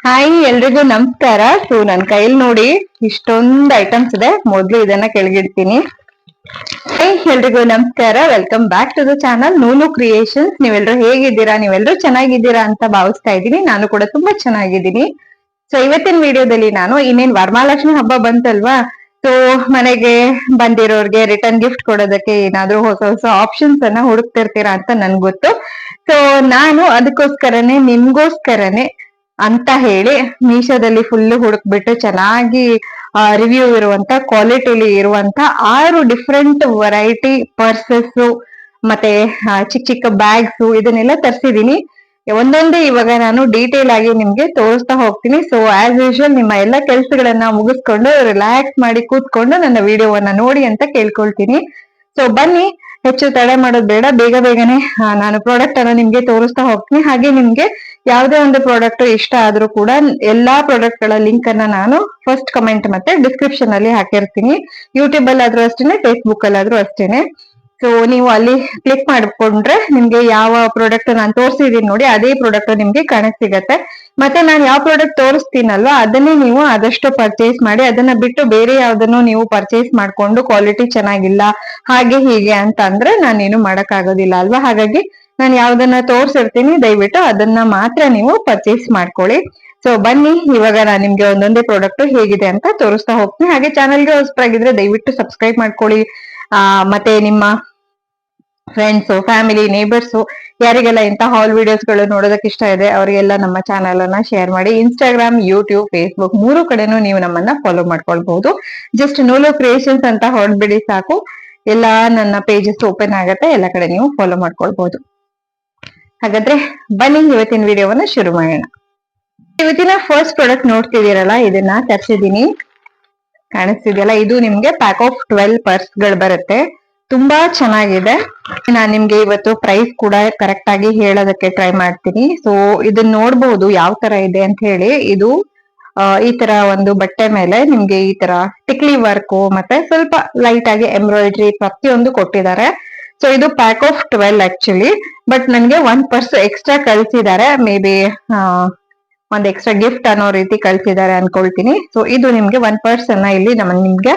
Hi ಎಲ್ರಿಗೂ ನಮಸ್ಕಾರ. So ನನ್ ಕೈಯಲ್ಲಿ ನೋಡಿ ಇಷ್ಟೊಂದು ಐಟಮ್ಸ್ ಇದೆ. ಮೊದ್ಲು ಇದನ್ನ ಕೆಳಗಿಡ್ತೀನಿ. ಹಾಯ್ ಎಲ್ರಿಗೂ ನಮಸ್ಕಾರ, welcome back to the channel Noonu creations. ನೀವೆಲ್ಲರೂ ಹೇಗಿದ್ದೀರಾ? ನೀವೆಲ್ಲರೂ ಚೆನ್ನಾಗಿದ್ದೀರಾ ಅಂತ ಭಾವಿಸ್ತಾ ಇದ್ದೀನಿ. ನಾನು ಕೂಡ ತುಂಬಾ ಚೆನ್ನಾಗಿದ್ದೀನಿ. ಸೊ ಇವತ್ತಿನ ವಿಡಿಯೋದಲ್ಲಿ ನಾನು ಇನ್ನೇನ್ ವರಮಹಾಲಕ್ಷ್ಮಿ ಹಬ್ಬ ಬಂತಲ್ವಾ, ಸೊ ಮನೆಗೆ ಬಂದಿರೋರ್ಗೆ ರಿಟರ್ನ್ ಗಿಫ್ಟ್ ಕೊಡೋದಕ್ಕೆ ಏನಾದ್ರೂ ಹೊಸ ಹೊಸ ಆಪ್ಷನ್ಸ್ ಅನ್ನ ಹುಡುಕ್ತಿರ್ತೀರಾ ಅಂತ ನನ್ಗೆ ಗೊತ್ತು. ಸೊ ನಾನು ಅದಕ್ಕೋಸ್ಕರನೇ ನಿಮ್ಗೋಸ್ಕರನೇ ಅಂತ ಹೇಳಿ ಮೀಶೋದಲ್ಲಿ ಫುಲ್ ಹುಡುಕ್ಬಿಟ್ಟು ಚೆನ್ನಾಗಿ ರಿವ್ಯೂ ಇರುವಂತ ಕ್ವಾಲಿಟಿಲಿ ಇರುವಂತ 6 ಡಿಫ್ರೆಂಟ್ ವೆರೈಟಿ ಪರ್ಸಸ್ ಮತ್ತೆ ಚಿಕ್ಕ ಚಿಕ್ಕ ಬ್ಯಾಗ್ಸ್ ಇದನ್ನೆಲ್ಲ ತರಿಸಿದೀನಿ. ಒಂದೊಂದೇ ಇವಾಗ ನಾನು ಡೀಟೇಲ್ ಆಗಿ ನಿಮ್ಗೆ ತೋರಿಸ್ತಾ ಹೋಗ್ತೀನಿ. ಸೊ ಆಸ್ ಯೂಶುವಲ್ ನಿಮ್ಮ ಎಲ್ಲ ಕೆಲ್ಸಗಳನ್ನ ಮುಗಿಸ್ಕೊಂಡು ರಿಲ್ಯಾಕ್ಸ್ ಮಾಡಿ ಕೂತ್ಕೊಂಡು ನನ್ನ ವಿಡಿಯೋವನ್ನ ನೋಡಿ ಅಂತ ಕೇಳ್ಕೊಳ್ತೀನಿ. ಸೊ ಬನ್ನಿ, ಹೆಚ್ಚು ತಡೆ ಮಾಡೋದು ಬೇಡ, ಬೇಗ ಬೇಗನೆ ನಾನು ಪ್ರಾಡಕ್ಟ್ ಅನ್ನ ನಿಮ್ಗೆ ತೋರಿಸ್ತಾ ಹೋಗ್ತೀನಿ. ಹಾಗೆ ನಿಮ್ಗೆ ಯಾವುದೇ ಒಂದು ಪ್ರಾಡಕ್ಟ್ ಇಷ್ಟ ಆದ್ರೂ ಕೂಡ ಎಲ್ಲಾ ಪ್ರಾಡಕ್ಟ್ ಗಳ ಲಿಂಕ್ ಅನ್ನ ನಾನು ಫಸ್ಟ್ ಕಮೆಂಟ್ ಮತ್ತೆ ಡಿಸ್ಕ್ರಿಪ್ಷನ್ ಅಲ್ಲಿ ಹಾಕಿರ್ತೀನಿ. ಯೂಟ್ಯೂಬ್ ಅಲ್ಲಾದ್ರೂ ಅಷ್ಟೇನೆ, ಫೇಸ್ಬುಕ್ ಅಲ್ಲಾದ್ರೂ ಅಷ್ಟೇನೆ. ಸೊ ನೀವು ಅಲ್ಲಿ ಕ್ಲಿಕ್ ಮಾಡ್ಕೊಂಡ್ರೆ ನಿಮ್ಗೆ ಯಾವ ಪ್ರಾಡಕ್ಟ್ ನಾನು ತೋರಿಸಿದೀನಿ ನೋಡಿ ಅದೇ ಪ್ರಾಡಕ್ಟ್ ನಿಮ್ಗೆ ಕಾಣಕ್ ಸಿಗತ್ತೆ. ಮತ್ತೆ ನಾನು ಯಾವ ಪ್ರಾಡಕ್ಟ್ ತೋರಿಸ್ತೀನಲ್ವಾ ಅದನ್ನೇ ನೀವು ಆದಷ್ಟು ಪರ್ಚೇಸ್ ಮಾಡಿ. ಅದನ್ನ ಬಿಟ್ಟು ಬೇರೆ ಯಾವ್ದನ್ನು ನೀವು ಪರ್ಚೇಸ್ ಮಾಡ್ಕೊಂಡು ಕ್ವಾಲಿಟಿ ಚೆನ್ನಾಗಿಲ್ಲ ಹಾಗೆ ಹೀಗೆ ಅಂತ ಅಂದ್ರೆ ನಾನೇನು ಮಾಡಕ್ ಆಗೋದಿಲ್ಲ ಅಲ್ವಾ. ಹಾಗಾಗಿ ನಾನು ಯಾವ್ದನ್ನ ತೋರ್ಸಿರ್ತೀನಿ ದಯವಿಟ್ಟು ಅದನ್ನ ಮಾತ್ರ ನೀವು ಪರ್ಚೇಸ್ ಮಾಡ್ಕೊಳ್ಳಿ. ಸೊ ಬನ್ನಿ, ಇವಾಗ ನಾನು ನಿಮ್ಗೆ ಒಂದೊಂದೇ ಪ್ರಾಡಕ್ಟ್ ಹೇಗಿದೆ ಅಂತ ತೋರಿಸ್ತಾ ಹೋಗ್ತೀನಿ. ಹಾಗೆ ಚಾನಲ್ಗೆ ಹೊಸಬರಾಗಿದ್ರೆ ದಯವಿಟ್ಟು ಸಬ್ಸ್ಕ್ರೈಬ್ ಮಾಡ್ಕೊಳ್ಳಿ. ಮತ್ತೆ ನಿಮ್ಮ ಫ್ರೆಂಡ್ಸ್, ಫ್ಯಾಮಿಲಿ, ನೇಬರ್ಸ್ ಯಾರಿಗೆಲ್ಲ ಇಂಥ ಹಾಲ್ ವಿಡಿಯೋಸ್ ಗಳು ನೋಡೋದಕ್ಕೆ ಇಷ್ಟ ಇದೆ ಅವರಿಗೆಲ್ಲ ನಮ್ಮ ಚಾನಲ್ ಅನ್ನ ಶೇರ್ ಮಾಡಿ. ಇನ್ಸ್ಟಾಗ್ರಾಮ್, ಯೂಟ್ಯೂಬ್, ಫೇಸ್ಬುಕ್ 3 ಕಡೆನೂ ನೀವು ನಮ್ಮನ್ನ ಫಾಲೋ ಮಾಡ್ಕೊಳ್ಬಹುದು. ಜಸ್ಟ್ ನೂನು ಕ್ರಿಯೇಷನ್ಸ್ ಅಂತ ಹೊರಡ್ಬಿಡಿ ಸಾಕು, ಎಲ್ಲಾ ನನ್ನ ಪೇಜಸ್ ಓಪನ್ ಆಗತ್ತೆ, ಎಲ್ಲ ಕಡೆ ನೀವು ಫಾಲೋ ಮಾಡ್ಕೊಳ್ಬಹುದು. ಹಾಗಾದ್ರೆ ಬನ್ನಿ ಇವತ್ತಿನ ವಿಡಿಯೋವನ್ನ ಶುರು ಮಾಡೋಣ. ಇವತ್ತಿನ ಫಸ್ಟ್ ಪ್ರಾಡಕ್ಟ್ ನೋಡ್ತಿದ್ದೀರಲ್ಲ, ಇದನ್ನ ತರಿಸಿದೀನಿ. ಕಾಣಿಸ್ತಿದೆಯಲ್ಲ, ಇದು ನಿಮ್ಗೆ ಪ್ಯಾಕ್ ಆಫ್ 12 ಪರ್ಸ್ ಗಳು ಬರುತ್ತೆ. ತುಂಬಾ ಚೆನ್ನಾಗಿದೆ. ನಾನ್ ನಿಮ್ಗೆ ಇವತ್ತು ಪ್ರೈಸ್ ಕೂಡ ಕರೆಕ್ಟ್ ಆಗಿ ಹೇಳೋದಕ್ಕೆ ಟ್ರೈ ಮಾಡ್ತೀನಿ. ಸೊ ಇದನ್ನ ನೋಡ್ಬಹುದು ಯಾವ ತರ ಇದೆ ಅಂತ ಹೇಳಿ. ಇದು ಈ ತರ ಒಂದು ಬಟ್ಟೆ ಮೇಲೆ ನಿಮ್ಗೆ ಈ ತರ ಟಿಕ್ಲಿ ವರ್ಕ್ ಮತ್ತೆ ಸ್ವಲ್ಪ ಲೈಟ್ ಆಗಿ ಎಂಬ್ರಾಯ್ಡ್ರಿ ಪ್ರತಿಯೊಂದು ಕೊಟ್ಟಿದ್ದಾರೆ. ಸೊ ಇದು ಪ್ಯಾಕ್ ಆಫ್ 12 ಆಕ್ಚುಲಿ, ಬಟ್ ನನ್ಗೆ 1 ಪರ್ಸ್ ಎಕ್ಸ್ಟ್ರಾ ಕಳ್ಸಿದ್ದಾರೆ. ಮೇ ಬಿ ಒಂದ್ ಎಕ್ಸ್ಟ್ರಾ ಗಿಫ್ಟ್ ಅನ್ನೋ ರೀತಿ ಕಳ್ಸಿದ್ದಾರೆ ಅನ್ಕೊಳ್ತೀನಿ. ಸೊ ಇದು ನಿಮ್ಗೆ 1 ಪರ್ಸ್ ಅನ್ನ ಇಲ್ಲಿ ನಿಮ್ಗೆ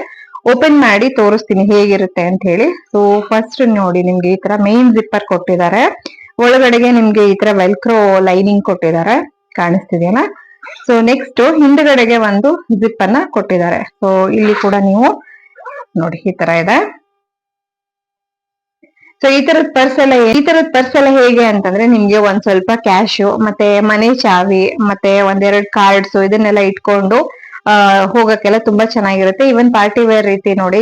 ಓಪನ್ ಮಾಡಿ ತೋರಿಸ್ತೀನಿ ಹೇಗಿರುತ್ತೆ ಅಂತ ಹೇಳಿ. ಸೊ ಫಸ್ಟ್ ನೋಡಿ, ನಿಮ್ಗೆ ಈ ತರ ಮೇನ್ ಜಿಪ್ಪರ್ ಕೊಟ್ಟಿದ್ದಾರೆ. ಒಳಗಡೆಗೆ ನಿಮ್ಗೆ ಈ ತರ ವೆಲ್ಕ್ರೋ ಲೈನಿಂಗ್ ಕೊಟ್ಟಿದ್ದಾರೆ, ಕಾಣಿಸ್ತಿದೆಯಲ್ಲ. ಸೊ ನೆಕ್ಸ್ಟ್ ಹಿಂದ್ಗಡೆಗೆ ಒಂದು ಜಿಪ್ ಅನ್ನ ಕೊಟ್ಟಿದ್ದಾರೆ. ಸೊ ಇಲ್ಲಿ ಕೂಡ ನೀವು ನೋಡಿ ಈ ತರ ಇದೆ. ಸೊ ಈ ತರದ ಪರ್ಸ್ ಎಲ್ಲ ಹೇಗೆ ಅಂತಂದ್ರೆ ನಿಮ್ಗೆ ಒಂದ್ ಸ್ವಲ್ಪ ಕ್ಯಾಶ್ ಮತ್ತೆ ಮನೆ ಚಾವಿ ಮತ್ತೆ ಒಂದೆರಡು ಕಾರ್ಡ್ಸ್ ಇದನ್ನೆಲ್ಲ ಇಟ್ಕೊಂಡು ಹೋಗಕ್ಕೆಲ್ಲ ತುಂಬಾ ಚೆನ್ನಾಗಿರುತ್ತೆ. ಈವನ್ ಪಾರ್ಟಿ ವೇರ್ ರೀತಿ ನೋಡಿ,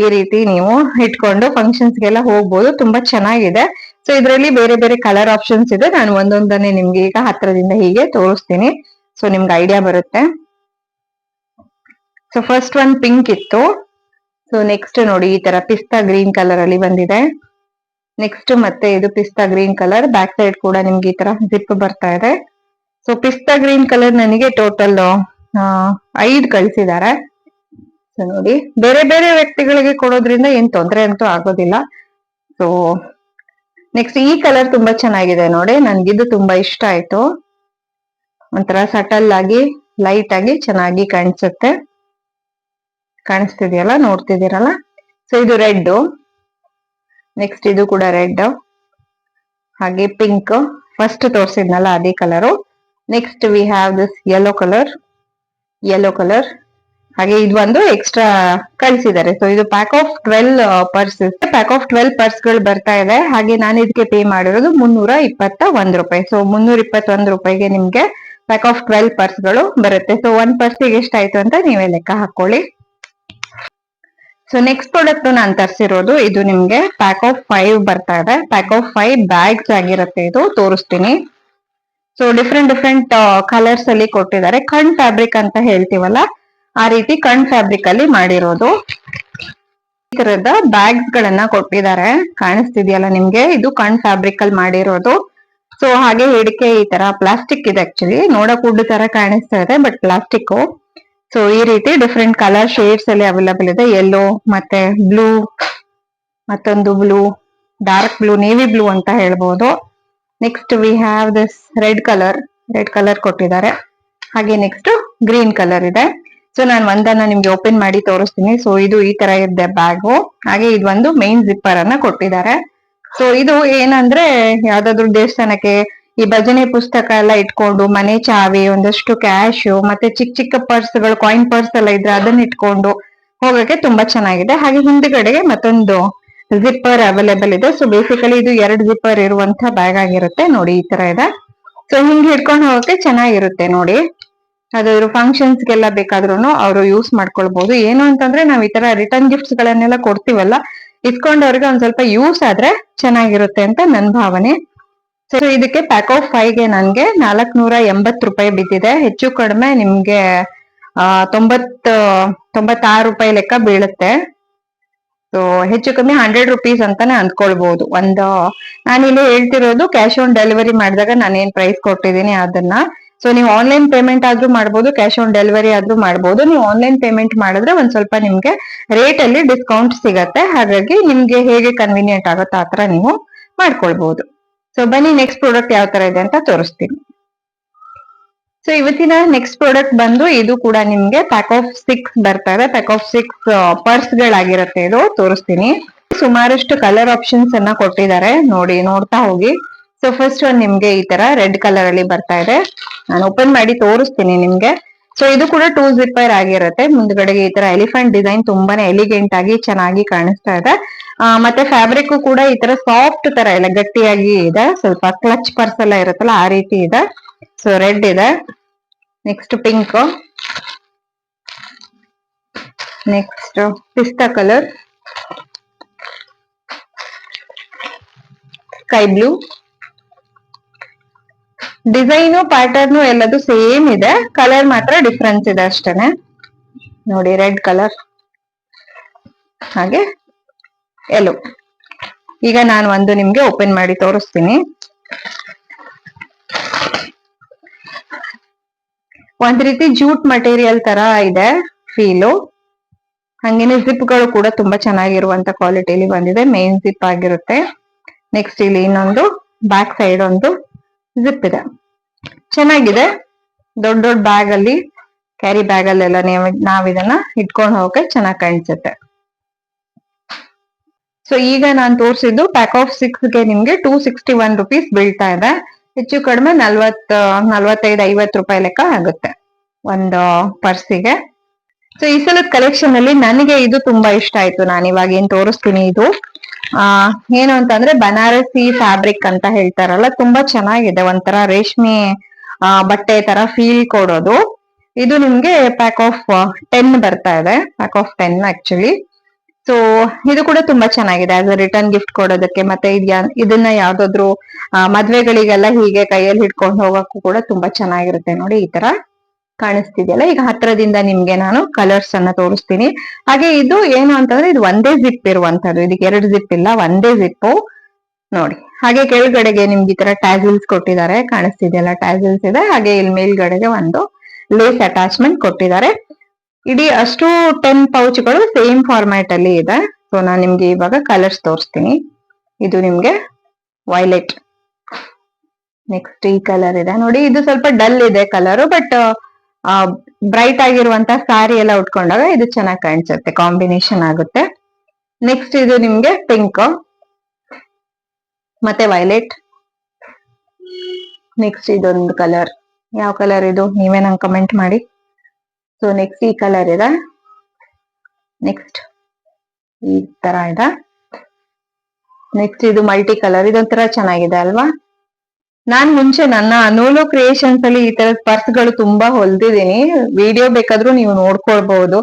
ಈ ರೀತಿ ನೀವು ಇಟ್ಕೊಂಡು ಫಂಕ್ಷನ್ಸ್ಗೆಲ್ಲ ಹೋಗ್ಬೋದು. ತುಂಬಾ ಚೆನ್ನಾಗಿದೆ. ಸೊ ಇದರಲ್ಲಿ ಬೇರೆ ಬೇರೆ ಕಲರ್ ಆಪ್ಷನ್ಸ್ ಇದೆ. ನಾನು ಒಂದೊಂದನ್ನೇ ನಿಮ್ಗೆ ಈಗ ಹತ್ರದಿಂದ ಹೀಗೆ ತೋರಿಸ್ತೀನಿ, ಸೊ ನಿಮ್ಗೆ ಐಡಿಯಾ ಬರುತ್ತೆ. ಸೊ ಫಸ್ಟ್ ಒನ್ ಪಿಂಕ್ ಇತ್ತು. ಸೊ ನೆಕ್ಸ್ಟ್ ನೋಡಿ ಈ ತರ ಪಿಸ್ತಾ ಗ್ರೀನ್ ಕಲರ್ ಅಲ್ಲಿ ಬಂದಿದೆ. ನೆಕ್ಸ್ಟ್ ಮತ್ತೆ ಇದು ಪಿಸ್ತಾ ಗ್ರೀನ್ ಕಲರ್, ಬ್ಯಾಕ್ ಸೈಡ್ ಕೂಡ ನಿಮ್ಗೆ ಈ ತರ ಜಿಪ್ ಬರ್ತಾ ಇದೆ. ಸೊ ಪಿಸ್ತಾ ಗ್ರೀನ್ ಕಲರ್ ನನಗೆ ಟೋಟಲ್ 5 ಕಳಿಸಿದ್ದಾರೆ. ಸೊ ನೋಡಿ, ಬೇರೆ ಬೇರೆ ವ್ಯಕ್ತಿಗಳಿಗೆ ಕೊಡೋದ್ರಿಂದ ಏನ್ ತೊಂದರೆ ಅಂತೂ ಆಗೋದಿಲ್ಲ. ಸೊ ನೆಕ್ಸ್ಟ್ ಈ ಕಲರ್ ತುಂಬಾ ಚೆನ್ನಾಗಿದೆ ನೋಡಿ, ನನ್ಗಿದು ತುಂಬಾ ಇಷ್ಟ ಆಯ್ತು. ಒಂಥರ ಸಟಲ್ ಆಗಿ ಲೈಟ್ ಆಗಿ ಚೆನ್ನಾಗಿ ಕಾಣಿಸುತ್ತೆ. ಕಾಣಿಸ್ತಿದೆಯಲ್ಲ, ನೋಡ್ತಿದ್ದೀರಲ್ಲ. ಸೊ ಇದು ರೆಡ್. ನೆಕ್ಸ್ಟ್ ಇದು ಕೂಡ ರೆಡ್, ಹಾಗೆ ಪಿಂಕ್, ಫಸ್ಟ್ ತೋರಿಸಿದ್ನಲ್ಲ ಅದೇ colour. Next we have this yellow colour, ಹಾಗೆ ಇದು ಒಂದು ಎಕ್ಸ್ಟ್ರಾ ಕಳಿಸಿದ್ದಾರೆ. ಸೊ ಇದು ಪ್ಯಾಕ್ ಆಫ್ 12 ಪರ್ಸ್ ಗಳು ಬರ್ತಾ ಇದೆ. ಹಾಗೆ ನಾನು ಇದಕ್ಕೆ ಪೇ ಮಾಡಿರೋದು 321 ರೂಪಾಯಿ. ಸೊ 321 ರೂಪಾಯಿಗೆ ನಿಮ್ಗೆ ಪ್ಯಾಕ್ ಆಫ್ 12 ಪರ್ಸ್ ಗಳು ಬರುತ್ತೆ. ಸೊ 1 ಪರ್ಸಿಗೆ ಎಷ್ಟಾಯ್ತು ಅಂತ ನೀವೇ ಲೆಕ್ಕ ಹಾಕೊಳ್ಳಿ. ಸೊ ನೆಕ್ಸ್ಟ್ ಪ್ರಾಡಕ್ಟ್ ನಾನು ತರಿಸಿರೋದು, ಇದು ನಿಮ್ಗೆ ಪ್ಯಾಕ್ ಆಫ್ 5 ಬರ್ತಾ ಇದೆ. ಪ್ಯಾಕ್ ಆಫ್ 5 ಬ್ಯಾಗ್ಸ್ ಆಗಿರುತ್ತೆ. ಇದು ತೋರಿಸ್ತೀನಿ. ಸೊ ಡಿಫ್ರೆಂಟ್ ಕಲರ್ಸ್ ಅಲ್ಲಿ ಕೊಟ್ಟಿದ್ದಾರೆ. ಕಣ್ ಫ್ಯಾಬ್ರಿಕ್ ಅಂತ ಹೇಳ್ತೀವಲ್ಲ, ಆ ರೀತಿ ಕಣ್ ಫ್ಯಾಬ್ರಿಕ್ ಅಲ್ಲಿ ಮಾಡಿರೋದು. ಈ ತರದ ಬ್ಯಾಗ್ಸ್ ಗಳನ್ನ ಕೊಟ್ಟಿದ್ದಾರೆ, ಕಾಣಿಸ್ತಿದೆಯಲ್ಲ ನಿಮ್ಗೆ. ಇದು ಕಣ್ ಫ್ಯಾಬ್ರಿಕ್ ಅಲ್ಲಿ ಮಾಡಿರೋದು. ಸೊ ಹಾಗೆ ಹಿಡಿಕೆ ಈ ತರ ಪ್ಲಾಸ್ಟಿಕ್ ಇದೆ. ಆಕ್ಚುಲಿ ನೋಡಕ್ ವುಡ್ ತರ ಕಾಣಿಸ್ತಾ ಇದೆ, ಬಟ್ ಪ್ಲಾಸ್ಟಿಕ್. ಸೊ ಈ ರೀತಿ ಡಿಫ್ರೆಂಟ್ ಕಲರ್ ಶೇಡ್ಸ್ ಅಲ್ಲಿ ಅವೈಲಬಲ್ ಇದೆ. ಯೆಲ್ಲೋ ಮತ್ತೆ ಬ್ಲೂ, ಮತ್ತೊಂದು blue, dark blue, navy blue ಅಂತ ಹೇಳ್ಬೋದು. Next we have this red colour ಕೊಟ್ಟಿದ್ದಾರೆ. ಹಾಗೆ ನೆಕ್ಸ್ಟ್ ಗ್ರೀನ್ ಕಲರ್ ಇದೆ. ಸೊ ನಾನು ಒಂದನ್ನ ನಿಮ್ಗೆ ಓಪನ್ ಮಾಡಿ ತೋರಿಸ್ತೀನಿ. ಸೊ ಇದು ಈ ತರ ಇದೆ ಬ್ಯಾಗು. ಹಾಗೆ ಇದು ಒಂದು ಮೈನ್ ಜಿಪ್ಪರ್ ಅನ್ನ ಕೊಟ್ಟಿದ್ದಾರೆ. ಸೊ ಇದು ಏನಂದ್ರೆ ಯಾವ್ದಾದ್ರು ದೇವಸ್ಥಾನಕ್ಕೆ ಈ ಭಜನೆ ಪುಸ್ತಕ ಎಲ್ಲ ಇಟ್ಕೊಂಡು, ಮನೆ ಚಾವಿ, ಒಂದಷ್ಟು ಕ್ಯಾಶ್, ಮತ್ತೆ ಚಿಕ್ಕ ಚಿಕ್ಕ ಪರ್ಸ್ಗಳು, ಕಾಯಿನ್ ಪರ್ಸ್ ಎಲ್ಲ ಇದ್ರೆ ಅದನ್ನ ಇಟ್ಕೊಂಡು ಹೋಗಕ್ಕೆ ತುಂಬಾ ಚೆನ್ನಾಗಿದೆ. ಹಾಗೆ ಹಿಂದ್ಗಡೆಗೆ ಮತ್ತೊಂದು ಜಿಪ್ಪರ್ ಅವೈಲೇಬಲ್ ಇದೆ. ಸೊ ಬೇಸಿಕಲಿ ಇದು 2 ಜಿಪ್ಪರ್ ಇರುವಂತ ಬ್ಯಾಗ್ ಆಗಿರುತ್ತೆ. ನೋಡಿ ಈ ತರ ಇದೆ. ಸೊ ಹಿಂಗೆ ಹಿಡ್ಕೊಂಡು ಹೋಗಕ್ಕೆ ಚೆನ್ನಾಗಿರುತ್ತೆ ನೋಡಿ. ಅದು ಫಂಕ್ಷನ್ಸ್ ಗೆಲ್ಲ ಬೇಕಾದ್ರೂ ಅವರು ಯೂಸ್ ಮಾಡ್ಕೊಳ್ಬಹುದು. ಏನು ಅಂತಂದ್ರೆ ನಾವ್ ಈ ತರ ರಿಟರ್ನ್ ಗಿಫ್ಟ್ಸ್ ಗಳನ್ನೆಲ್ಲ ಕೊಡ್ತೀವಲ್ಲ, ಇಸ್ಕೊಂಡವ್ರಿಗೆ ಒಂದ್ ಸ್ವಲ್ಪ ಯೂಸ್ ಆದ್ರೆ ಚೆನ್ನಾಗಿರುತ್ತೆ ಅಂತ ನನ್ ಭಾವನೆ. ಸೊ ಇದಕ್ಕೆ ಪ್ಯಾಕ್ ಆಫ್ 5ಗೆ ನನ್ಗೆ 480 ರೂಪಾಯಿ ಬಿದ್ದಿದೆ. ಹೆಚ್ಚು ಕಡಿಮೆ ನಿಮ್ಗೆ 96 ರೂಪಾಯಿ ಲೆಕ್ಕ ಬೀಳುತ್ತೆ. ಸೊ ಹೆಚ್ಚು ಕಮ್ಮಿ 100 ರುಪೀಸ್ ಅಂತಾನೆ ಅಂದ್ಕೊಳ್ಬಹುದು. ನಾನಿಲ್ಲಿ ಹೇಳ್ತಿರೋದು ಕ್ಯಾಶ್ ಆನ್ ಡೆಲಿವರಿ ಮಾಡಿದಾಗ ನಾನು ಏನ್ ಪ್ರೈಸ್ ಕೊಟ್ಟಿದ್ದೀನಿ ಅದನ್ನ. ಸೊ ನೀವು ಆನ್ಲೈನ್ ಪೇಮೆಂಟ್ ಆದ್ರೂ ಮಾಡ್ಬೋದು, ಕ್ಯಾಶ್ ಆನ್ ಡೆಲಿವರಿ ಆದ್ರೂ ಮಾಡ್ಬೋದು. ನೀವು ಆನ್ಲೈನ್ ಪೇಮೆಂಟ್ ಮಾಡಿದ್ರೆ ಒಂದ್ ಸ್ವಲ್ಪ ನಿಮ್ಗೆ ರೇಟ್ ಅಲ್ಲಿ ಡಿಸ್ಕೌಂಟ್ ಸಿಗತ್ತೆ. ಹಾಗಾಗಿ ನಿಮ್ಗೆ ಹೇಗೆ ಕನ್ವೀನಿಯಂಟ್ ಆಗುತ್ತೋ ಆತರ ನೀವು ಮಾಡ್ಕೊಳ್ಬಹುದು. ಸೊ ಬನ್ನಿ ನೆಕ್ಸ್ಟ್ ಪ್ರಾಡಕ್ಟ್ ಯಾವ ತರ ಇದೆ ಅಂತ ತೋರಿಸ್ತೀನಿ. ಸೊ ಇವತ್ತಿನ ನೆಕ್ಸ್ಟ್ ಪ್ರಾಡಕ್ಟ್ ಬಂದು ಇದು ಕೂಡ ನಿಮ್ಗೆ ಪ್ಯಾಕ್ ಆಫ್ 6 ಬರ್ತಾ ಇದೆ. ಪ್ಯಾಕ್ ಆಫ್ 6 ಪರ್ಸ್ ಗಳಾಗಿರುತ್ತೆ. ಇದು ತೋರಿಸ್ತೀನಿ. ಸುಮಾರಷ್ಟು ಕಲರ್ ಆಪ್ಷನ್ಸ್ ಅನ್ನ ಕೊಟ್ಟಿದ್ದಾರೆ, ನೋಡಿ ನೋಡ್ತಾ ಹೋಗಿ. ಸೊ ಫಸ್ಟ್ ಒಂದು ನಿಮ್ಗೆ ಈ ತರ ರೆಡ್ ಕಲರ್ ಅಲ್ಲಿ ಬರ್ತಾ ಇದೆ. ನಾನು ಓಪನ್ ಮಾಡಿ ತೋರಿಸ್ತೀನಿ ನಿಮ್ಗೆ. ಸೊ ಇದು ಕೂಡ 2 ಜಿಪ್ಪರ್ ಆಗಿರುತ್ತೆ. ಮುಂದ್ಗಡೆಗೆ ಈ ತರ ಎಲಿಫೆಂಟ್ ಡಿಸೈನ್ ತುಂಬಾನೇ ಎಲಿಗೆಂಟ್ ಆಗಿ ಚೆನ್ನಾಗಿ ಕಾಣಿಸ್ತಾ ಇದೆ. ಮತ್ತೆ ಫ್ಯಾಬ್ರಿಕ್ ಕೂಡ ಈ ತರ ಸಾಫ್ಟ್ ತರ ಇಲ್ಲ, ಗಟ್ಟಿಯಾಗಿ ಇದೆ. ಸ್ವಲ್ಪ ಕ್ಲಚ್ ಪರ್ಸ್ ಎಲ್ಲ ಇರುತ್ತಲ್ಲ ಆ ರೀತಿ ಇದೆ. ಸೊ ರೆಡ್ ಇದೆ, ನೆಕ್ಸ್ಟ್ ಪಿಂಕ್, ನೆಕ್ಸ್ಟ್ ಪಿಸ್ತಾ colour, sky blue. Design pattern ಎಲ್ಲದು ಸೇಮ್ ಇದೆ, ಕಲರ್ ಮಾತ್ರ ಡಿಫ್ರೆನ್ಸ್ ಇದೆ ಅಷ್ಟೇನೆ. ನೋಡಿ ರೆಡ್ ಕಲರ್, ಹಾಗೆ ಯೆಲ್ಲೋ. ಈಗ ನಾನು ಒಂದು ನಿಮ್ಗೆ ಓಪನ್ ಮಾಡಿ ತೋರಿಸ್ತೀನಿ. ಒಂದ್ ರೀತಿ ಜೂಟ್ ಮಟೀರಿಯಲ್ ತರ ಇದೆ ಫೀಲು. ಹಂಗೇನೆ ಜಿಪ್ ಗಳು ಕೂಡ ತುಂಬಾ ಚೆನ್ನಾಗಿರುವಂತ ಕ್ವಾಲಿಟಿಲಿ ಬಂದಿದೆ. ಮೇನ್ ಜಿಪ್ ಆಗಿರುತ್ತೆ. ನೆಕ್ಸ್ಟ್ ಇಲ್ಲಿ ಇನ್ನೊಂದು ಬ್ಯಾಕ್ ಸೈಡ್ ಒಂದು ಜಿಪ್ ಇದೆ, ಚೆನ್ನಾಗಿದೆ. ದೊಡ್ಡ ದೊಡ್ಡ ಬ್ಯಾಗ್ ಅಲ್ಲಿ, ಕ್ಯಾರಿ ಬ್ಯಾಗ್ ಅಲ್ಲೆಲ್ಲ ನಾವ್ ಇದನ್ನ ಇಟ್ಕೊಂಡು ಹೋಗಕ್ಕೆ ಚೆನ್ನಾಗಿ ಕಾಣಿಸುತ್ತೆ. ಸೊ ಈಗ ನಾನು ತೋರಿಸಿದ್ದು ಪ್ಯಾಕ್ ಆಫ್ 6ಗೆ ನಿಮ್ಗೆ 261 ರುಪೀಸ್ ಬೀಳ್ತಾ ಇದೆ. ಹೆಚ್ಚು ಕಡಿಮೆ 45-50 ರೂಪಾಯಿ ಲೆಕ್ಕ ಆಗುತ್ತೆ ಒಂದು ಪರ್ಸಿಗೆ. ಸೊ ಈ ಸಲದ ಕಲೆಕ್ಷನ್ ಅಲ್ಲಿ ನನಗೆ ಇದು ತುಂಬಾ ಇಷ್ಟ ಆಯ್ತು. ನಾನು ಇವಾಗ ಏನ್ ತೋರಿಸ್ತೀನಿ ಇದು ಏನು ಅಂತಂದ್ರೆ ಬನಾರಸಿ ಫ್ಯಾಬ್ರಿಕ್ ಅಂತ ಹೇಳ್ತಾರಲ್ಲ, ತುಂಬಾ ಚೆನ್ನಾಗಿದೆ. ಒಂಥರ ರೇಷ್ಮೆ ಬಟ್ಟೆ ತರ ಫೀಲ್ ಕೊಡೋದು. ಇದು ನಿಮ್ಗೆ ಪ್ಯಾಕ್ ಆಫ್ 10 ಬರ್ತಾ ಇದೆ, ಪ್ಯಾಕ್ ಆಫ್ 10 ಆಕ್ಚುಲಿ. ಸೊ ಇದು ಕೂಡ ತುಂಬಾ ಚೆನ್ನಾಗಿದೆ ಆಸ್ ಅ ರಿಟರ್ನ್ ಗಿಫ್ಟ್ ಕೊಡೋದಕ್ಕೆ. ಮತ್ತೆ ಇದನ್ನ ಯಾವ್ದಾದ್ರು ಮದ್ವೆಗಳಿಗೆಲ್ಲ ಹೀಗೆ ಕೈಯಲ್ಲಿ ಹಿಡ್ಕೊಂಡು ಹೋಗಕ್ಕೂ ಕೂಡ ತುಂಬಾ ಚೆನ್ನಾಗಿರುತ್ತೆ. ನೋಡಿ ಈ ತರ ಕಾಣಿಸ್ತಿದೆಯಲ್ಲ. ಈಗ ಹತ್ರದಿಂದ ನಿಮ್ಗೆ ನಾನು ಕಲರ್ಸ್ ಅನ್ನ ತೋರಿಸ್ತೀನಿ. ಹಾಗೆ ಇದು ಏನು ಅಂತಂದ್ರೆ ಇದು ಒಂದೇ ಜಿಪ್ ಇರುವಂತದ್ದು, ಇದಕ್ಕೆ 2 ಜಿಪ್ ಇಲ್ಲ, ಒಂದೇ ಜಿಪ್ಪು ನೋಡಿ. ಹಾಗೆ ಕೆಳಗಡೆಗೆ ನಿಮ್ಗೆ ಈ ತರ ಟ್ಯಾಸಲ್ಸ್ ಕೊಟ್ಟಿದ್ದಾರೆ, ಕಾಣಿಸ್ತಿದೆಯಲ್ಲ ಟ್ಯಾಸಲ್ಸ್ ಇದೆ. ಹಾಗೆ ಇಲ್ಲಿ ಮೇಲ್ಗಡೆಗೆ ಒಂದು ಲೇಸ್ ಅಟ್ಯಾಚ್ಮೆಂಟ್ ಕೊಟ್ಟಿದ್ದಾರೆ. ಇಡೀ ಅಷ್ಟು 10 ಪೌಚ್ಗಳು ಸೇಮ್ ಫಾರ್ಮ್ಯಾಟ್ ಅಲ್ಲಿ ಇದೆ. ಸೊ ನಾನು ನಿಮ್ಗೆ ಇವಾಗ ಕಲರ್ಸ್ ತೋರಿಸ್ತೀನಿ. ಇದು ನಿಮ್ಗೆ ವೈಲೆಟ್, ನೆಕ್ಸ್ಟ್ ಈ ಕಲರ್ ಇದೆ ನೋಡಿ. ಇದು ಸ್ವಲ್ಪ ಡಲ್ ಇದೆ ಕಲರ್, ಬಟ್ ಬ್ರೈಟ್ ಆಗಿರುವಂತ ಸಾರಿ ಎಲ್ಲ ಉಟ್ಕೊಂಡಾಗ ಇದು ಚೆನ್ನಾಗಿ ಕಾಣಿಸುತ್ತೆ, ಕಾಂಬಿನೇಷನ್ ಆಗುತ್ತೆ. ನೆಕ್ಸ್ಟ್ ಇದು ನಿಮ್ಗೆ ಪಿಂಕ್ ಮತ್ತೆ ವೈಲೆಟ್. ನೆಕ್ಸ್ಟ್ ಇದೊಂದು ಕಲರ್, ಯಾವ ಕಲರ್ ಇದು ನೀವೇ ನಂಗೆ ಕಮೆಂಟ್ ಮಾಡಿ. ಸೊ ನೆಕ್ಸ್ಟ್ ಈ ಕಲರ್ ಇದೆ, ನೆಕ್ಸ್ಟ್ ಈ ತರ ಇದೆ. ನೆಕ್ಸ್ಟ್ ಇದು ಮಲ್ಟಿ ಕಲರ್, ಇದೊಂಥರ ಚೆನ್ನಾಗಿದೆ ಅಲ್ವಾ. ನಾನ್ ಮುಂಚೆ ನನ್ನ ನೂಲು ಕ್ರಿಯೇಷನ್ಸ್ ಅಲ್ಲಿ ಈ ತರದ ಪರ್ಸ್ ಗಳು ತುಂಬಾ ಹೊಲ್ದಿದ್ದೀನಿ. ವಿಡಿಯೋ ಬೇಕಾದ್ರೂ ನೀವು ನೋಡ್ಕೊಳ್ಬಹುದು,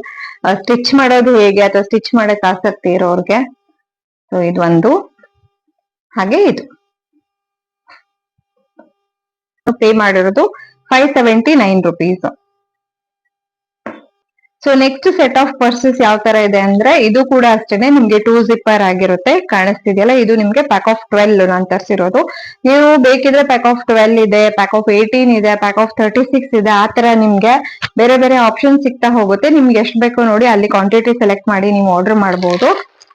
ಸ್ಟಿಚ್ ಮಾಡೋದು ಹೇಗೆ ಅಥವಾ ಸ್ಟಿಚ್ ಮಾಡಕ್ ಆಸಕ್ತಿ ಇರೋರ್ಗೆ. ಸೊ ಇದು ಒಂದು, ಹಾಗೆ ಇದು ಪೇ ಮಾಡಿರೋದು 579 rupees. So next set of pursues ಯಾವ ತರ ಇದೆ ಅಂದ್ರೆ ಇದು ಕೂಡ ಅಷ್ಟೇನೆ ನಿಮ್ಗೆ 2 ಜಿಪ್ಪರ್ ಆಗಿರುತ್ತೆ, ಕಾಣಿಸ್ತಿದೆಯಲ್ಲ. ಇದು ನಿಮ್ಗೆ ಪ್ಯಾಕ್ ಆಫ್ 12 ನಾನು ತರಿಸಿರೋದು. ನೀವು ಬೇಕಿದ್ರೆ ಪ್ಯಾಕ್ ಆಫ್ 12 ಇದೆ, ಪ್ಯಾಕ್ ಆಫ್ 18 ಇದೆ, ಪ್ಯಾಕ್ ಆಫ್ 36 ಇದೆ. ಆ ತರ ನಿಮ್ಗೆ ಬೇರೆ ಬೇರೆ ಆಪ್ಷನ್ ಸಿಗ್ತಾ ಹೋಗುತ್ತೆ. ನಿಮ್ಗೆ ಎಷ್ಟು ಬೇಕೋ ನೋಡಿ ಅಲ್ಲಿ ಕ್ವಾಂಟಿಟಿ ಸೆಲೆಕ್ಟ್ ಮಾಡಿ ನೀವು ಆರ್ಡರ್ ಮಾಡಬಹುದು.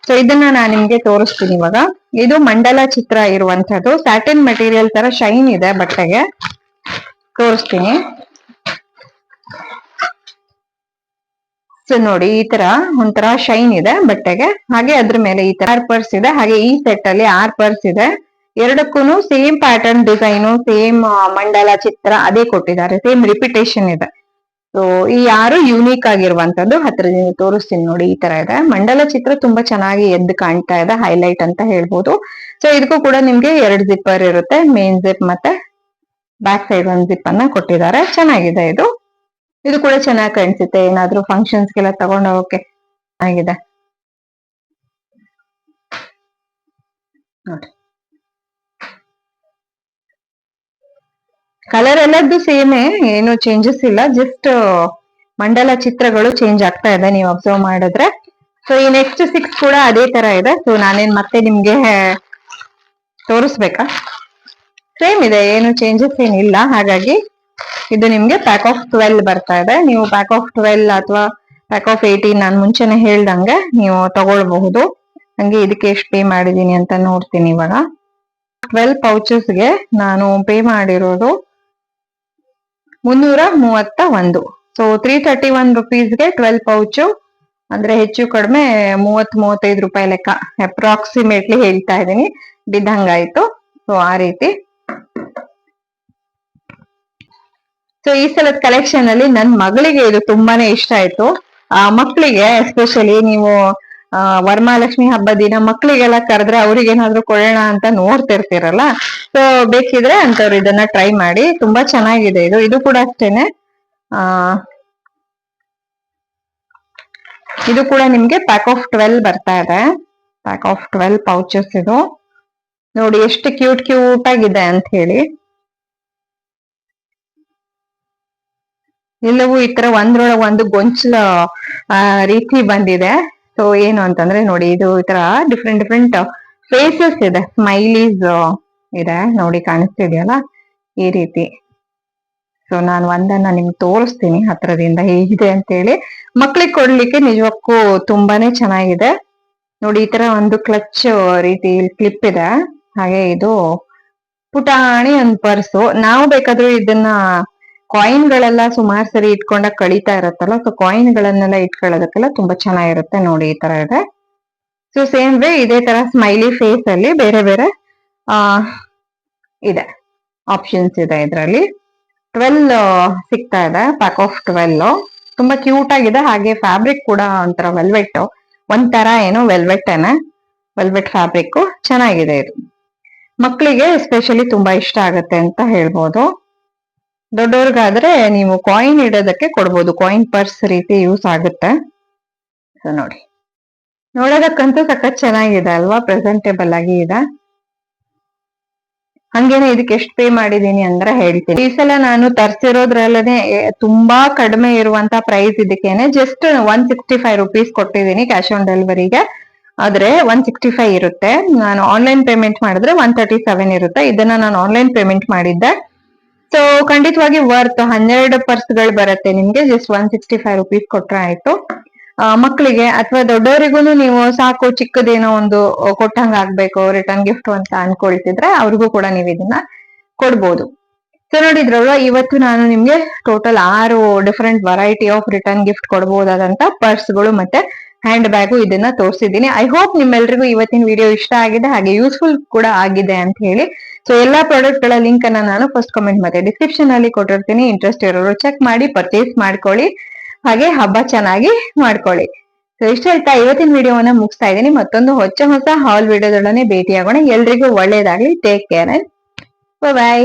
ಸೊ ಇದನ್ನ ನಾನು ನಿಮ್ಗೆ ತೋರಿಸ್ತೀನಿ ಇವಾಗ. ಇದು ಮಂಡಲ ಚಿತ್ರ ಇರುವಂತದ್ದು, ಸ್ಯಾಟಿನ್ ಮೆಟೀರಿಯಲ್ ತರ ಶೈನ್ ಇದೆ ಬಟ್ಟೆಗೆ, ತೋರಿಸ್ತೀನಿ. ಸೊ ನೋಡಿ ಈ ತರ ಒಂಥರ ಶೈನ್ ಇದೆ ಬಟ್ಟೆಗೆ. ಹಾಗೆ ಅದ್ರ ಮೇಲೆ ಈ ತರ 6 ಪರ್ಸ್ ಇದೆ. ಹಾಗೆ ಈ ಸೆಟ್ ಅಲ್ಲಿ 6 ಪರ್ಸ್ ಇದೆ. ಎರಡಕ್ಕೂ ಸೇಮ್ ಪ್ಯಾಟರ್ನ್ ಡಿಸೈನ್, ಸೇಮ್ ಮಂಡಲ ಚಿತ್ರ ಅದೇ ಕೊಟ್ಟಿದ್ದಾರೆ, ಸೇಮ್ ರಿಪಿಟೇಷನ್ ಇದೆ. ಸೊ ಈ 6 ಯೂನಿಕ್ ಆಗಿರುವಂತದ್ದು. ಹತ್ರದಿಂದ ತೋರಿಸ್ತೀನಿ ನೋಡಿ, ಈ ತರ ಇದೆ. ಮಂಡಲ ಚಿತ್ರ ತುಂಬಾ ಚೆನ್ನಾಗಿ ಎದ್ದು ಕಾಣ್ತಾ ಇದೆ, ಹೈಲೈಟ್ ಅಂತ ಹೇಳ್ಬೋದು. ಸೊ ಇದಕ್ಕೂ ಕೂಡ ನಿಮ್ಗೆ 2 ಜಿಪ್ಪರ್ ಇರುತ್ತೆ, ಮೇನ್ ಜಿಪ್ ಮತ್ತೆ ಬ್ಯಾಕ್ ಸೈಡ್ 1 ಜಿಪ್ ಅನ್ನ ಕೊಟ್ಟಿದ್ದಾರೆ. ಚೆನ್ನಾಗಿದೆ ಇದು. ಇದು ಕೂಡ ಚೆನ್ನಾಗಿ ಕಾಣಿಸುತ್ತೆ, ಏನಾದ್ರೂ ಫಂಕ್ಷನ್ಸ್ಗೆಲ್ಲ ತಗೊಂಡು ಹೋಗಕ್ಕೆ ಆಗಿದೆ ನೋಡಿ. ಕಲರ್ ಎಲ್ಲದ್ದು ಸೇಮೇ, ಏನು ಚೇಂಜಸ್ ಇಲ್ಲ, ಜಸ್ಟ್ ಮಂಡಲ ಚಿತ್ರಗಳು ಚೇಂಜ್ ಆಗ್ತಾ ಇದೆ ನೀವು ಅಬ್ಸರ್ವ್ ಮಾಡಿದ್ರೆ. ಸೊ ಈ ನೆಕ್ಸ್ಟ್ 6 ಕೂಡ ಅದೇ ತರ ಇದೆ. ಸೊ ನಾನೇನ್ ಮತ್ತೆ ನಿಮ್ಗೆ ತೋರಿಸ್ಬೇಕಾ? ಸೇಮ್ ಇದೆ, ಏನು ಚೇಂಜಸ್ ಏನಿಲ್ಲ. ಹಾಗಾಗಿ ಇದು ನಿಮ್ಗೆ ಪ್ಯಾಕ್ ಆಫ್ 12 ಬರ್ತಾ ಇದೆ. ನೀವು ಪ್ಯಾಕ್ ಆಫ್ 12 ಅಥವಾ ಪ್ಯಾಕ್ ಆಫ್ 18 ನಾನು ಮುಂಚೆನೆ ಹೇಳ್ದಂಗೆ ನೀವು ತಗೊಳ್ಬಹುದು. ಹಂಗೆ ಇದಕ್ಕೆ ಎಷ್ಟು ಪೇ ಮಾಡಿದೀನಿ ಅಂತ ನೋಡ್ತೀನಿ ಇವಾಗ. 12 ಪೌಚಸ್ಗೆ ನಾನು ಪೇ ಮಾಡಿರೋದು 331. ಸೊ 331 ರುಪೀಸ್ಗೆ 12 ಪೌಚು, ಅಂದ್ರೆ ಹೆಚ್ಚು ಕಡಿಮೆ 30-35 ರೂಪಾಯಿ ಲೆಕ್ಕ, ಅಪ್ರಾಕ್ಸಿಮೇಟ್ಲಿ ಹೇಳ್ತಾ ಇದ್ದೀನಿ, ಬಿದ್ದಂಗಾಯ್ತು. ಸೊ ಆ ರೀತಿ. ಸೊ ಈ ಸಲದ ಕಲೆಕ್ಷನ್ ಅಲ್ಲಿ ನನ್ ಮಗಳಿಗೆ ಇದು ತುಂಬಾನೇ ಇಷ್ಟ ಆಯ್ತು. ಮಕ್ಕಳಿಗೆ ಎಸ್ಪೆಷಲಿ ನೀವು ವರಮಹಾಲಕ್ಷ್ಮಿ ಹಬ್ಬ ದಿನ ಮಕ್ಕಳಿಗೆಲ್ಲ ಕರೆದ್ರೆ ಅವ್ರಿಗೇನಾದ್ರೂ ಕೊಡೋಣ ಅಂತ ನೋಡ್ತಿರ್ತೀರಲ್ಲ. ಸೊ ಬೇಕಿದ್ರೆ ಅಂತವ್ರು ಇದನ್ನ ಟ್ರೈ ಮಾಡಿ, ತುಂಬಾ ಚೆನ್ನಾಗಿದೆ ಇದು. ಇದು ಕೂಡ ಅಷ್ಟೇನೆ, ಇದು ಕೂಡ ನಿಮ್ಗೆ ಪ್ಯಾಕ್ ಆಫ್ 12 ಬರ್ತಾ ಇದೆ. ಪ್ಯಾಕ್ ಆಫ್ 12 ಪೌಚಸ್ ಇದು. ನೋಡಿ ಎಷ್ಟು ಕ್ಯೂಟ್ ಕ್ಯೂಟ್ ಆಗಿದೆ ಅಂತ ಹೇಳಿ. ಎಲ್ಲವೂ ಈ ತರ ಒಂದ್ರೊಳಗೆ ಒಂದು ಗೊಂಚಲ ರೀತಿ ಬಂದಿದೆ. ಸೊ ಏನು ಅಂತಂದ್ರೆ ನೋಡಿ, ಇದು ಈ ತರ ಡಿಫ್ರೆಂಟ್ ಡಿಫ್ರೆಂಟ್ ಫೇಸಸ್ ಇದೆ, ಸ್ಮೈಲೀಸ್ ಇದೆ ನೋಡಿ, ಕಾಣಿಸ್ತಿದೆಯಲ್ಲ ಈ ರೀತಿ. ಸೊ ನಾನು ಒಂದನ್ನ ನಿಮ್ಗೆ ತೋರಿಸ್ತೀನಿ ಹತ್ರದಿಂದ ಹೇಗಿದೆ ಅಂತೇಳಿ. ಮಕ್ಳಿಗೆ ಕೊಡ್ಲಿಕ್ಕೆ ನಿಜಕ್ಕೂ ತುಂಬಾನೇ ಚೆನ್ನಾಗಿದೆ ನೋಡಿ. ಈ ತರ ಒಂದು ಕ್ಲಚ್ ರೀತಿ ಕ್ಲಿಪ್ ಇದೆ. ಹಾಗೆ ಇದು ಪುಟಾಣಿ ಒಂದು ಪರ್ಸು. ನಾವು ಬೇಕಾದ್ರೂ ಇದನ್ನ ಕಾಯಿನ್ ಗಳೆಲ್ಲ ಸುಮಾರು ಸರಿ ಇಟ್ಕೊಂಡಾಗ ಕಳೀತಾ ಇರತ್ತಲ್ಲ, ಸೊ ಕಾಯಿನ್ ಗಳನ್ನೆಲ್ಲ ಇಟ್ಕೊಳ್ಳೋದಕ್ಕೆಲ್ಲ ತುಂಬಾ ಚೆನ್ನಾಗಿರುತ್ತೆ ನೋಡಿ. ಈ ತರ ಇದೆ. ಸೊ ಸೇಮ್ ವೇ ಇದೇ ತರ ಸ್ಮೈಲಿ ಫೇಸ್ ಅಲ್ಲಿ ಬೇರೆ ಬೇರೆ ಇದೆ, ಆಪ್ಷನ್ಸ್ ಇದೆ ಇದರಲ್ಲಿ. 12 ಸಿಗ್ತಾ ಇದೆ, ಪ್ಯಾಕ್ ಆಫ್ 12. ತುಂಬಾ ಕ್ಯೂಟ್ ಆಗಿದೆ. ಹಾಗೆ ಫ್ಯಾಬ್ರಿಕ್ ಕೂಡ ಒಂಥರ ವೆಲ್ವೆಟ್, ಒಂಥರ ಏನೋ ವೆಲ್ವೆಟ್ ಫ್ಯಾಬ್ರಿಕ್ ಚೆನ್ನಾಗಿದೆ ಇದು. ಮಕ್ಕಳಿಗೆ ಎಸ್ಪೆಷಲಿ ತುಂಬಾ ಇಷ್ಟ ಆಗತ್ತೆ ಅಂತ ಹೇಳ್ಬೋದು. ದೊಡ್ಡವ್ರಿಗಾದ್ರೆ ನೀವು ಕಾಯಿನ್ ಇಡೋದಕ್ಕೆ ಕೊಡ್ಬೋದು, ಕಾಯಿನ್ ಪರ್ಸ್ ರೀತಿ ಯೂಸ್ ಆಗುತ್ತೆ. ಸೊ ನೋಡಿ, ನೋಡೋದಕ್ಕಂತೂ ಸಖತ್ ಚೆನ್ನಾಗಿದೆ ಅಲ್ವಾ, ಪ್ರೆಸೆಂಟೇಬಲ್ ಆಗಿ ಇದೆ. ಹಂಗೇನೆ ಇದಕ್ಕೆ ಎಷ್ಟು ಪೇ ಮಾಡಿದೀನಿ ಅಂದ್ರೆ ಹೇಳ್ತೀನಿ. ಈ ಸಲ ನಾನು ತರ್ಸಿರೋದ್ರಲ್ಲೇ ತುಂಬಾ ಕಡಿಮೆ ಇರುವಂತ ಪ್ರೈಸ್ ಇದಕ್ಕೇನೆ. ಜಸ್ಟ್ 165 ರುಪೀಸ್ ಕೊಟ್ಟಿದ್ದೀನಿ ಕ್ಯಾಶ್ ಆನ್ ಡೆಲಿವರಿಗೆ. ಆದ್ರೆ 165 ಇರುತ್ತೆ. ನಾನು ಆನ್ಲೈನ್ ಪೇಮೆಂಟ್ ಮಾಡಿದ್ರೆ 137 ಇರುತ್ತೆ. ಇದನ್ನ ನಾನು ಆನ್ಲೈನ್ ಪೇಮೆಂಟ್ ಮಾಡಿದ್ದೆ. ಸೊ ಖಂಡಿತವಾಗಿ ವರ್ತ್. 12 ಪರ್ಸ್ಗಳು ಬರುತ್ತೆ ನಿಮ್ಗೆ, ಜಸ್ಟ್ 165 ರುಪೀಸ್ ಕೊಟ್ರೆ ಆಯ್ತು. ಮಕ್ಕಳಿಗೆ ಅಥವಾ ದೊಡ್ಡವರಿಗೂ ನೀವು ಸಾಕು ಚಿಕ್ಕದೇನೋ ಒಂದು ಕೊಟ್ಟಂಗ ಆಗ್ಬೇಕು, ರಿಟರ್ನ್ ಗಿಫ್ಟ್ ಅಂತ ಅನ್ಕೊಳ್ತಿದ್ರೆ ಅವ್ರಿಗೂ ಕೂಡ ನೀವು ಇದನ್ನ ಕೊಡ್ಬೋದು. ಸೊ ನೋಡಿದ್ರಲ್ವಾ, ಇವತ್ತು ನಾನು ನಿಮ್ಗೆ total 6 different variety of return gift ಕೊಡ್ಬೋದಾದಂತ ಪರ್ಸ್ಗಳು ಮತ್ತೆ ಹ್ಯಾಂಡ್ ಬ್ಯಾಗು ಇದನ್ನ ತೋರಿಸಿದ್ದೀನಿ. ಐ ಹೋಪ್ ನಿಮ್ಮೆಲ್ರಿಗೂ ಇವತ್ತಿನ ವಿಡಿಯೋ ಇಷ್ಟ ಆಗಿದೆ, ಹಾಗೆ ಯೂಸ್ಫುಲ್ ಕೂಡ ಆಗಿದೆ ಅಂತ ಹೇಳಿ. ಸೊ ಎಲ್ಲಾ ಪ್ರಾಡಕ್ಟ್ ಗಳ ಲಿಂಕ್ ಅನ್ನ ನಾನು ಫಸ್ಟ್ ಕಮೆಂಟ್ ಮತ್ತೆ ಡಿಸ್ಕ್ರಿಪ್ಷನ್ ಅಲ್ಲಿ ಕೊಟ್ಟಿರ್ತೀನಿ. ಇಂಟ್ರೆಸ್ಟ್ ಇರೋರು ಚೆಕ್ ಮಾಡಿ ಪರ್ಚೇಸ್ ಮಾಡ್ಕೊಳ್ಳಿ, ಹಾಗೆ ಹಬ್ಬ ಚೆನ್ನಾಗಿ ಮಾಡ್ಕೊಳ್ಳಿ. ಸೊ ಇಷ್ಟ ಹೇಳ್ತಾ ಇವತ್ತಿನ ವಿಡಿಯೋವನ್ನ ಮುಗಿಸ್ತಾ ಇದ್ದೀನಿ. ಮತ್ತೊಂದು ಹೊಸ ಹಾಲ್ ವಿಡಿಯೋದೊಡನೆ ಭೇಟಿಯಾಗೋಣ. ಎಲ್ರಿಗೂ ಒಳ್ಳೇದಾಗ್ಲಿ. Take care and by.